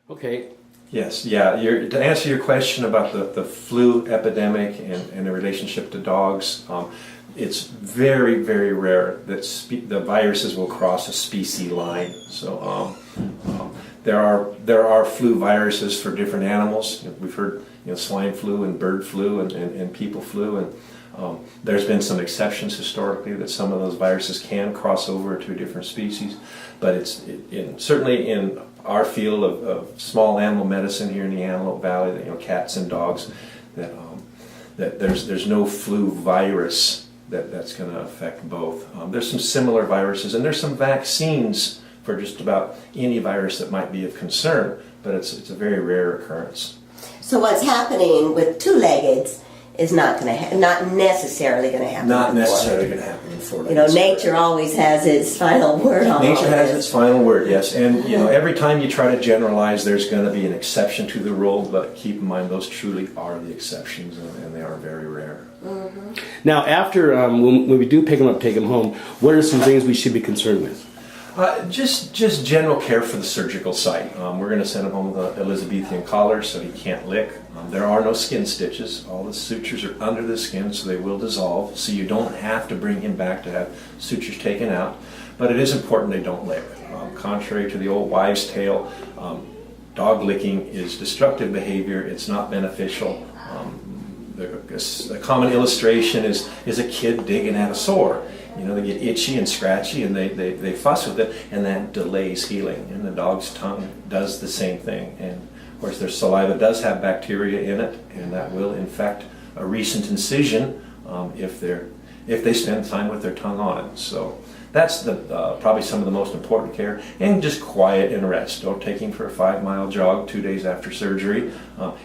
Okay. Yes, yeah. To answer your question about the flu epidemic and the relationship to dogs, it's very, very rare that the viruses will cross a species line. So there are flu viruses for different animals. We've heard swine flu and bird flu and people flu, and there's been some exceptions historically that some of those viruses can cross over to a different species, but certainly in our field of small animal medicine here in the Antelope Valley, cats and dogs, that there's no flu virus that's going to affect both. There's some similar viruses, and there's some vaccines for just about any virus that might be of concern, but it's a very rare occurrence. So what's happening with two-leggeds is not necessarily going to happen. Not necessarily going to happen in Florida. Nature always has its final word on all Nature has this. its final word, yes. And every time you try to generalize, there's going to be an exception to the rule. But keep in mind, those truly are the exceptions, and they are very rare. Mm-hmm. Now, after when we do pick them up, take them home, what are some things we should be concerned with? Just general care for the surgical site. We're going to send him home with an Elizabethan collar so he can't lick. There are no skin stitches. All the sutures are under the skin, so they will dissolve. So you don't have to bring him back to have sutures taken out. But it is important they don't lick. Contrary to the old wives' tale, dog licking is destructive behavior. It's not beneficial. A common illustration is a kid digging at a sore. They get itchy and scratchy, and they fuss with it, and that delays healing. And the dog's tongue does the same thing. And of course, their saliva does have bacteria in it, and that will infect a recent incision if they spend time with their tongue on it. So that's probably some of the most important care. And just quiet and rest. Don't take him for a 5-mile jog 2 days after surgery.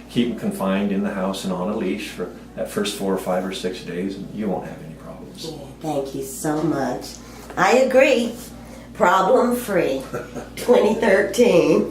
Keep him confined in the house and on a leash for that first 4 or 5 or 6 days, and you won't have any problems. Yeah, thank you so much. I agree. Problem free. 2013.